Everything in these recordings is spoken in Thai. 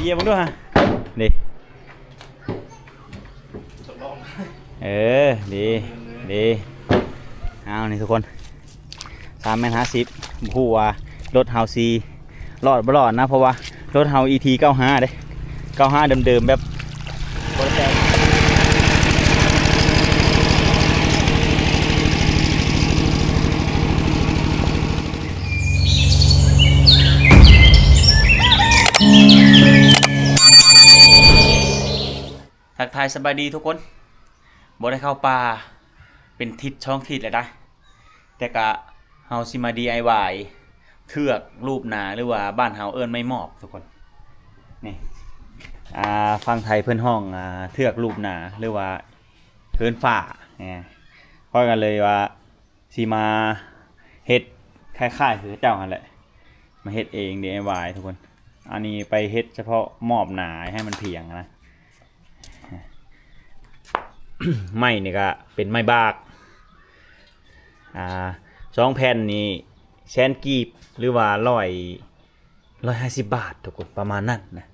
ยียบมึงด้วยฮะดิดีดีเอานี่ทุกคน350ผู้ว่ารถเฮาซีรอดบ่รอดนะเพราะว่ารถเฮา ET 95เด้95เดิมๆแบบบ่ได้ทักทายสบายดีทุกคนบ่ได้เข้าป่าเป็นทิศช่องทิศเลยนะแต่กะเฮาสิมา DIY เทือกรูปหนาหรือว่าบ้านเฮาเอิ้นไม่มอบทุกคนนี่ฟังไทยเพิ่นห้องเทือกรูปหนาหรือว่าเพิ่นฝ่าพอกันเลยว่าสิมาเฮ็ดคล้ายๆคือเจ้าหั่นแหละมาเฮ็ดเอง DIY ทุกคนอันนี้ไปเฮ็ดเฉพาะมอบหนาให้มันเพียงนะไม้นี่ก็เป็นไม้บาก2 แผ่นนี่แสนกีบหรือว่า150 บาททุกคนประมาณนั้นนะ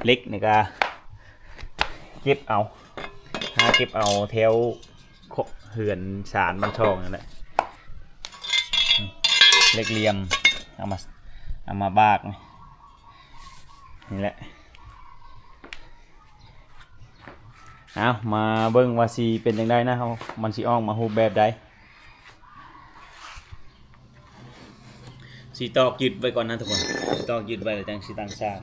เล็กนี่ก็เก็บเอาเก็บเอาแถวเหือนสารบ้านช่องนั่นแหละเล็กเหลี่ยมเอามาบากนี่แหละเอามาเบิ่งว่าสิเป็นจังไดนะเฮามันสิออกมารูปแบบใดสิตอกยึดไว้ก่อนนะทุกคนตอกยึดไว้แล้วจังสิตั้งฉาก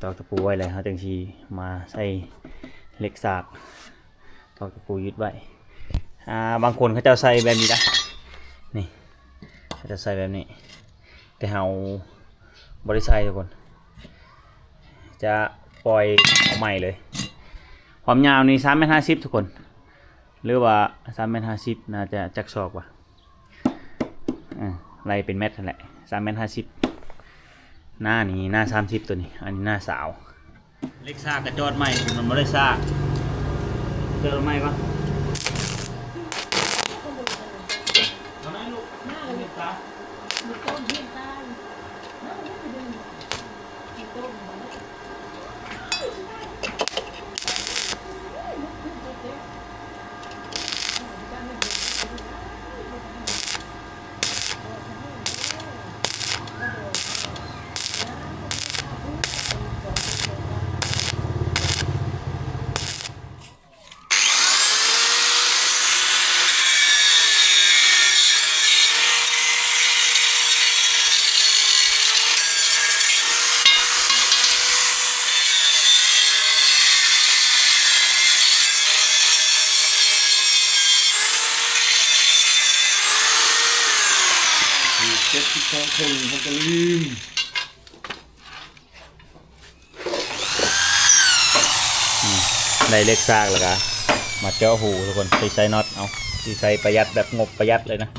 ตอกตะปูไว้เลยเขาจังสีมาใส่เหล็กสากตอกตะปูยึดไว้บางคนเขาจะใส่แบบนี้นะนี่เขาจะใส่แบบนี้แต่เราบริใส่ทุกคนจะปล่อยเอาใหม่เลยความยาวนี่3.50 ทุกคนหรือว่า3.50 น่าจะจักศอกว่ะไรเป็นเม็ดนั่นแหละ3.50 หน้านี้หน้า30ตัวนี้อันนี้หน้าสาวเล็กซากกระจอดใหม่มันไม่ได้ซากเจอไหมปะเจ็ดสิบสองคนเขาก็ลืมได้เล็กซากแล้วก็มาเจาะหูทุกคนใส่น็อตเอาใส่ประหยัดแบบงบประหยัดเลยนะ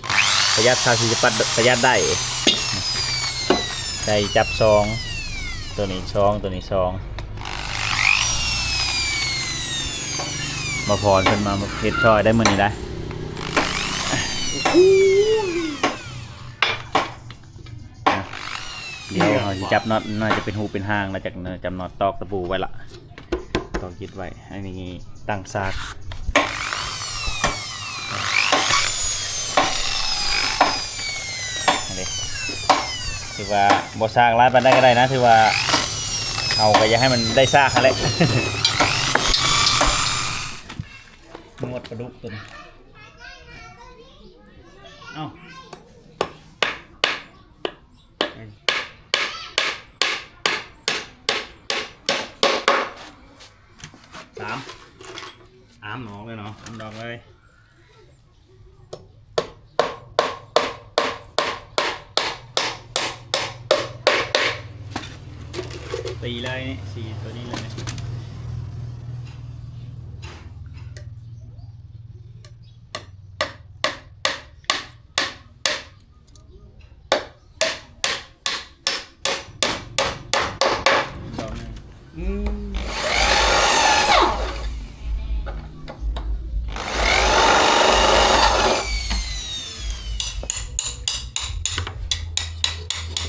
ประหยัดค่าที่จะประหยัดได้ใส่จับซองตัวนี้ซองตัวนี้ซองมาพรขึ้นมาเฮ็ดช่อยได้เหมือนนี้ได้เดี๋ยวเราจะจับน็อตน่าจะเป็นหูเป็นหางแล้วจากจับน็อตตอกตะปูไว้ละตอกยึดไว้อันนี้ตั้งซากถือว่าบ่ซากร้ายไปได้ก็ได้นะถือว่าเอาไปอย่าให้มันได้ซากอะไรหมดกระดูกตัวนี้เอาอ้ามหนองเลยเนาะอ้ามดอกเลย ตีเลยนี่สีตัวนี้เลย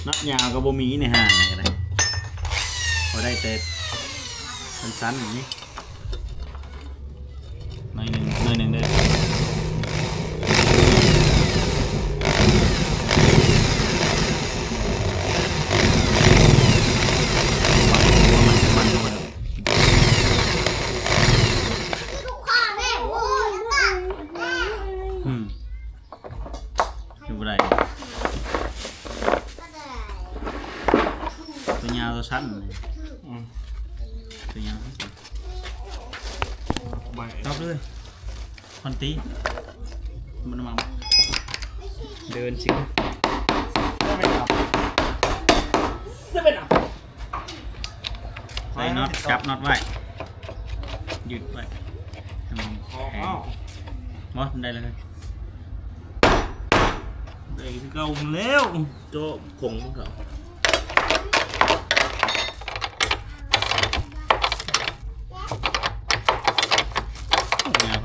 นัดยาวกับบ่มีในห้างนี่ก็ได้พอได้แต่สั้นๆอย่างนี้หน่อยหนึ่งเด้อดูอะไรตัวยาวตัวสั้นตัวยาวตอบเลยคอนตีมันมาเดินสิใส่น็อตจับน็อตไว้หยุดไว้ทำแข็งมอสได้เลยได้ที่เก่าแล้วโจ้ผงเขาเ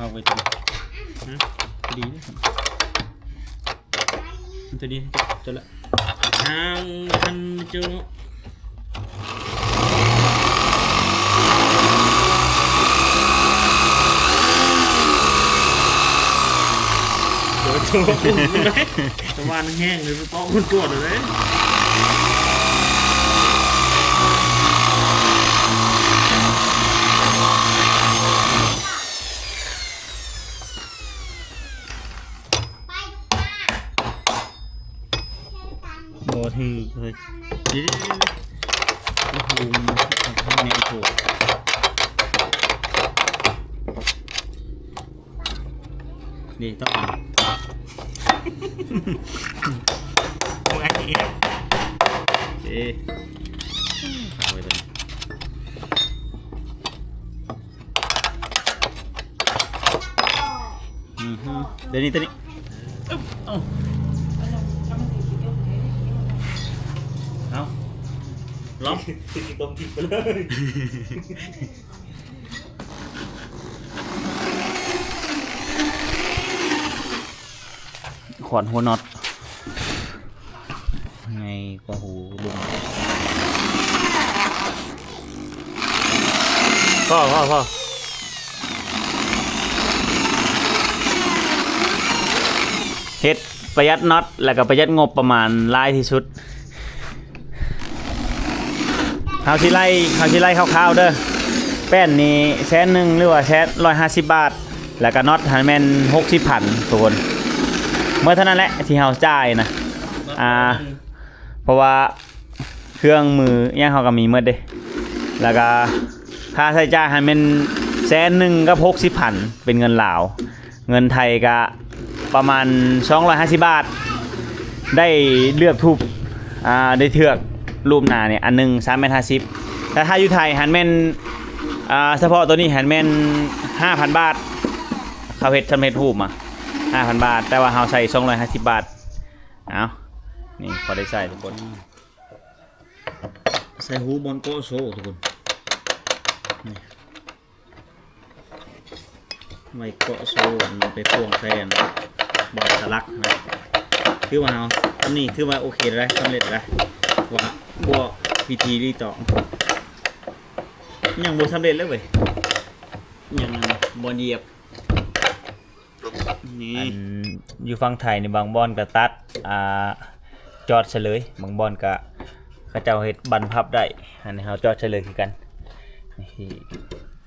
ข้าไปตัวดีเลยมันจะดีจนละทางทันเจอเดี๋ยวตัวปุ่นไหมตะวันแห้งเลยป้องคนตัวเลยโอ้ถือเลยนี่โอ้โหทำแนวโถนี่ต้องโอ้ยเอ๊ะเอาไปเลยเดี๋ยวนี้ตัวนี้เอาล็อกติดตรงติดไปเลยขวานหัวน็อตไงกว่าหูลุงพ่อเฮ็ดประหยัดน็อตแล้วก็ประหยัดงบประมาณหลายที่สุดเขาที่ไล่คร่าวๆเด้อแป้นนี่100,000หรือว่า150 บาทแล้วก็น็อตหันแม่น60,000ทุกคนเมื่อเท่านั้นแหละที่เราจ่ายนะเพราะว่าเครื่องมือย่างเขาก็มีเมื่อเด้แล้วก็ค่าใช้จ่ายหันเป็น100,000กับ60,000เป็นเงินลาวเงินไทยก็ประมาณ250 บาทได้เลือกทูบได้เถือกรูปหน้าเนี่ยอันนึง350แต่ถ้าอยู่ไทยหันแม่นเฉพาะตัวนี้หันแม่น 5,000 บาทเขาเฮ็ดสำเร็จรูปมา 5,000 บาทแต่ว่าเราใส่250 บาทเอานี่พอได้ใส่ทุกคนใส่หูบอลโกโซทุกคนนี่ไว้โกโซมันไปพ่วงแทนบอลสลักนะคือว่าเราอันนี้คือว่าโอเคแล้วสำเร็จแล้วว่าพวกพิธีรีต่อยังบ่สำเร็จเลยเว้ยยังบอลเหยียบนี่อยู่ฝั่งไทยในบางบอนก็ตัดจอดเฉลยบางบอนก็เขาเจ้าเฮ็ดบันพับได้อันนี้เราจอดเฉลยคือกันนี่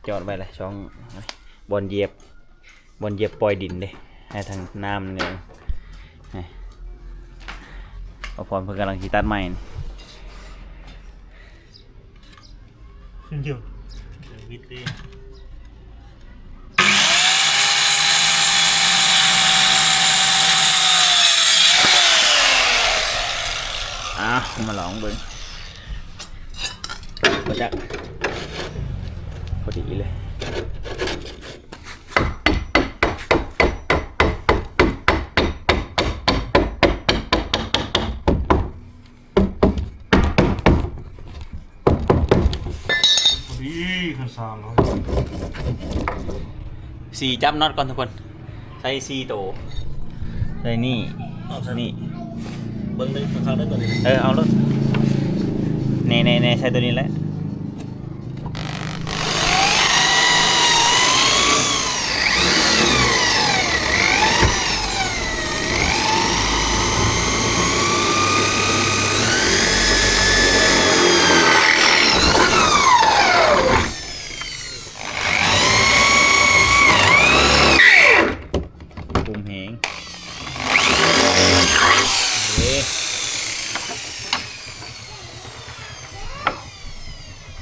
จอดไว้เลยช่องบอลเหยียบปล่อยดินเด้ให้ทางน้ำเนี่ยพอพรเพิ่งกำลังตัดใหม่อยู่วิดเด้มาลองเบิ่ง ก็จะพอดีเลยพอดีขันสางเขาสี่จับน็อตก่อนทุกคนใส่สี่โตใส่นี่นี่เบิ้งได้ข้างได้ตัวนี้เอารถเน่ใส่ตัวนี้แหละปุ่มเหง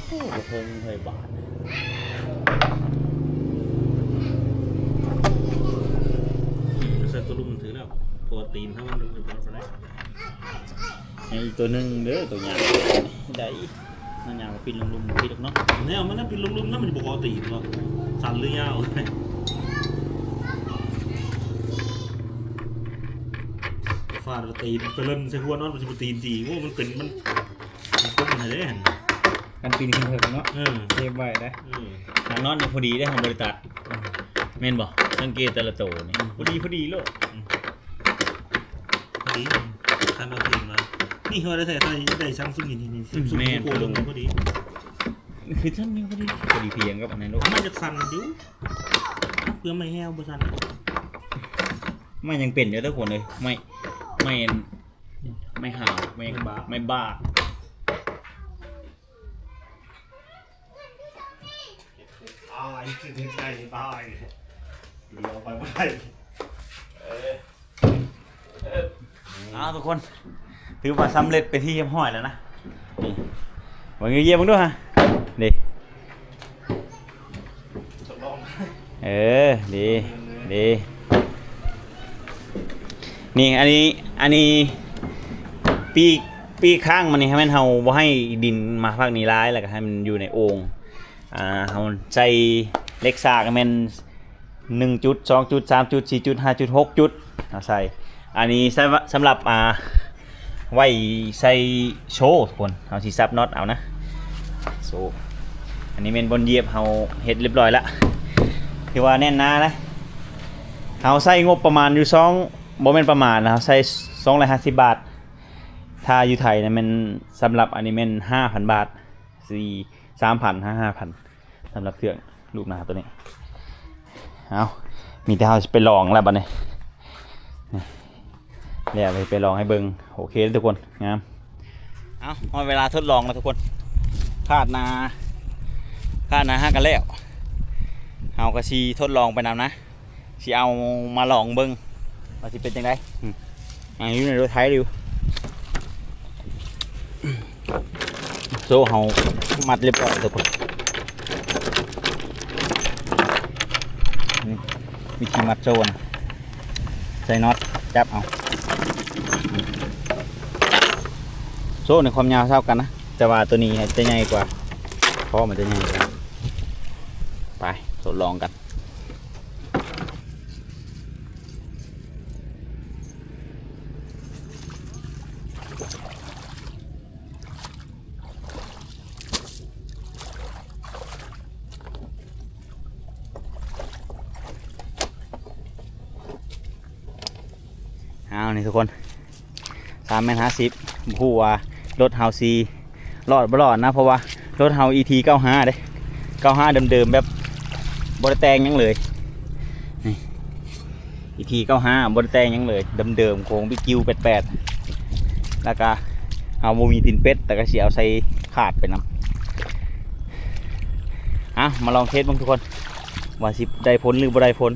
โอ้เพิ่งเคยบาทเซ็ตตัวลุมถือแล้วตัวตีนถ้ามันลุมเป็นตัวได้ไอ้ตัวหนึ่งเด้อตัวใหญ่ได้นั่นยาวปิดลุมปิดเนาะเนี่ยมันนั่นเป็นลุมๆนั่นมันบอกตีนหรอสั่นหรือยาวฟาดตีนไปเล่นใส่หัวนอนมันจะเป็นตีนจีว่ามันเป็นมันก้มอะไรได้เห็นกันปีนขึ้นเถิดเนาะเทปไว้ได้ทางนอนพอดีได้ของบริษัทเมนบอกสังเกตแต่ละโตนี่พอดีโลกพอดีคันเอาตีนมานี่เขาได้ใส่ได้ช่างซุ่มนี่ซุ่มโกลงพอดีคือท่านยังพอดีเพียงกับอันนั้นลูกมันจะสั่นอยู่เพื่อไม่แห้วบ่สั่นไม่ยังเป็นอยู่ทุกคนเลยไม่หาวไม่บ้าตายคือเด็กใจตายเดี๋ยวไปไม่ได้ทุกคนถือว่าสำเร็จไปที่เยี่ยมห้อยแล้วนะนี่วันนี้เยี่ยมมึงด้วยฮะดีดีนี่อันนี้ปีข้างมันนี่ให้มันเฮาบ่ให้ดินมาภาคนี้ร้ายแล้วก็ให้มันอยู่ในโอ่งเฮาใส่เล็กซากมัน1จุด2จุด3จุด4จุด5จุด6จุดเอาใส่อันนี้สำหรับไว้ใส่โชว์ทุกคนเอาสิซับน็อตเอานะโซอันนี้เป็นบนเหยียบเฮาเฮ็ดเรียบร้อยละที่ว่าแน่นหนานะเฮาใส่งบประมาณอยู่บ่แม่นประมาณนะเฮาใส่250 บาทถ้าอยู่ไทยนะมันสำหรับอันนี้มัน 5,000 บาท3,000 5,000สำหรับเครื่องลูกหน้าตัวนี้เอามีแต่เฮาไปลองแล้วบัดนี้เนี่ยไปลองให้เบิ่งโอเคทุกคนงามพอเวลาทดลองแล้วทุกคนคาดนาห้ากันแล้วเอากระชีทดลองไปนำนะชีเอามาลองเบิ่งว่าสิเป็นจังไดอยู่ในรถไถดิวโซ่เฮามัดเรียบร้อยทุกคนวิธีมัดโซ่นะใส่น็อตจับเอาโซ่ในความยาวเท่ากันนะแต่ว่าตัวนี้จะใหญ่กว่าเพราะมันจะใหญ่กว่าไปทดลองกันนี่ทุกคน3,50ผู้ว่ารถเฮาซีรอดบ่รอดนะเพราะว่ารถเฮา ET 95เด้95เดิมๆแบบบ่ได้แต่งยังเลยนี่ ET 95บ่ได้แต่งยังเลยเดิมๆโครงบิ๊กคิว88แล้วก็เฮาบ่มีตินเป็ดแต่ก็สิเอาใส่ขาดไปนำมาลองเทสบ้างทุกคนว่าสิได้ผลหรือบ่ได้ผล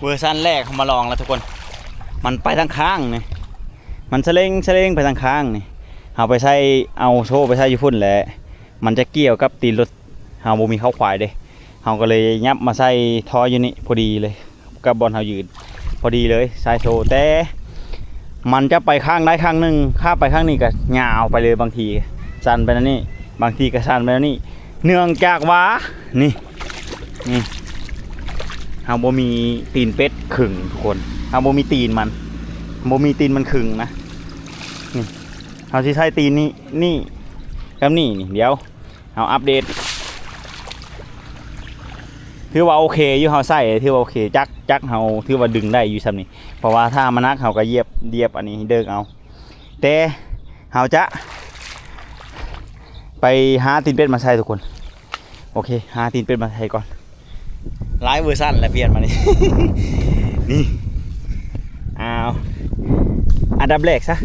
เวอร์ชันแรกเขามาลองแล้วทุกคนมันไปทางข้างนี่มันเฉลงไปทางข้างนี่เอาไปใช้เอาโซ่ไปใช้อยู่พุ่นแหละมันจะเกี่ยวกับตีนรถเฮาบ่มีเข้าควายเด้เฮาก็เลยยับมาใส่ท่ออยู่นี่พอดีเลยกับบอลเฮายืนพอดีเลยใส่โซ่แต่มันจะไปข้างได้ข้างหนึงข้าไปข้างนี้ก็ยาวไปเลยบางทีสั่นไปนั่นนี่บางทีก็สั่นไปนั่นนี่เนื่องจากว่านี่เฮาบ่มีตีนเป็ดขึงทุกคนเฮาบ่มีตีนมันขึงนะนี่เฮาสิใช้ตีนนี่กับนี่เดี๋ยวเฮาอัปเดตถือว่าโอเคอยู่เฮาใส่ถือว่าโอเคจักเฮาถือว่าดึงได้อยู่ซ้ำนี่เพราะว่าถ้ามันนักเฮาก็เหยียบอันนี้เดิกเอาแต่เฮาจะไปหาตีนเป็ดมาใส่ทุกคนโอเคหาตีนเป็ดมาใส่ก่อนหลายเวอร์ชันแล้วเปลี่ยนมานี่ นี่อันดับแรกซะ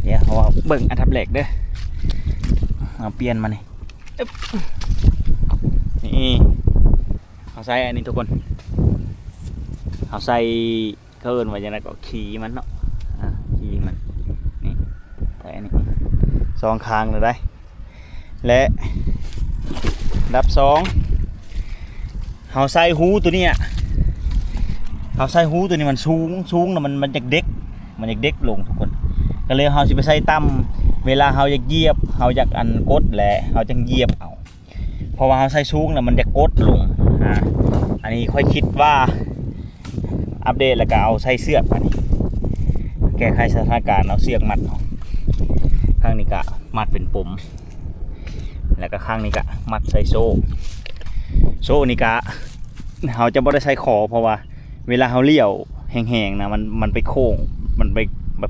เดี๋ยวเอาเบิ่งอันดับแรกเด้อเอาเปลี่ยนมานี่นี่เอาใส่อันนี้ทุกคนเอาใส่เขาเอิ้นว่าจังได๋ก็ขี่มันเนาะขี่มันนี่ใส่อันนี้สองข้างเลยได้และอันดับ2เอาใส่หูตัวนี้เอาใส่หูตัวนี้มันสูงนะมันจะเด็กลงทุกคนก็เลยเราสิไปใส่ตั้มเวลาเราอยากเหยียบเราอยากอันกดแหละเราจังเหยียบเอาเพราะว่าเราใส่สูงนะมันจะกดลงอันนี้ค่อยคิดว่าอัปเดตแล้วก็เอาใส่เสื้ออันนี้แก้ไขสถานการณ์เอาเสื้อมัดข้างนี้ก็มัดเป็นปมแล้วก็ข้างนี้ก็มัดใส่โซ่นี่ก็เราจะไม่ได้ใช้คอเพราะว่าเวลาเขาเลี้ยวแห้งๆนะมันไปโค้งมัน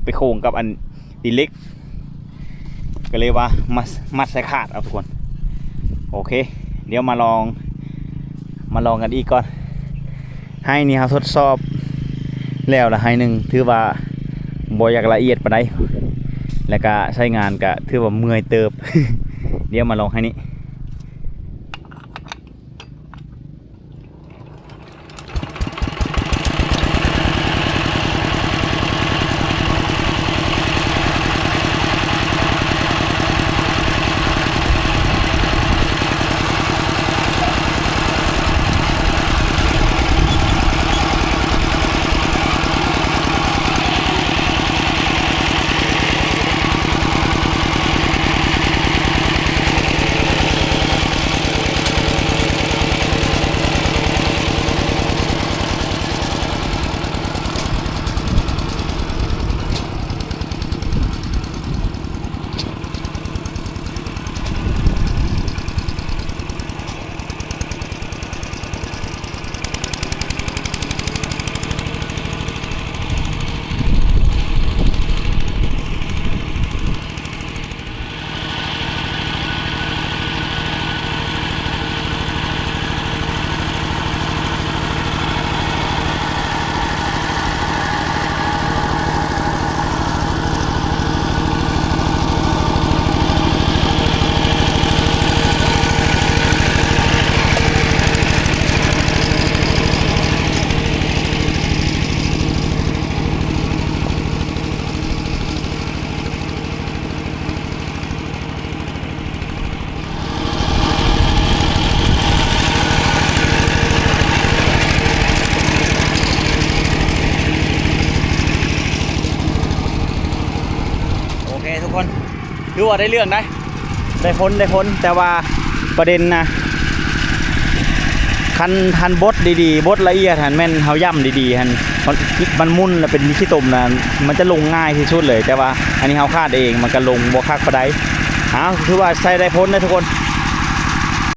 ไปโค้งกับอันตีเล็กก็เลยว่ามัดใส่ขาดเอาทุกคนโอเคเดี๋ยวมาลองกันอีกก่อนให้นี่เขาทดสอบแล้วละให้หนึ่งถือว่าบ่อยากละเอียดปานใดแล้วก็ใช้งานก็ถือว่าเมื่อยเติบ เดี๋ยวมาลองให้นี่ทุกคนดูว่าได้เรื่องได้พ้นแต่ว่าประเด็นนะคันบดดีๆบดละเอียดหันแม่นเฮาย่ำดีๆหันมันมุ่นแล้วเป็นขี้ตมนะมันจะลงง่ายที่สุดเลยแต่ว่าอันนี้เฮาคาดเองมันก็ลงบ่คักปานใดถือว่าใช้ได้พ้นนะทุกคน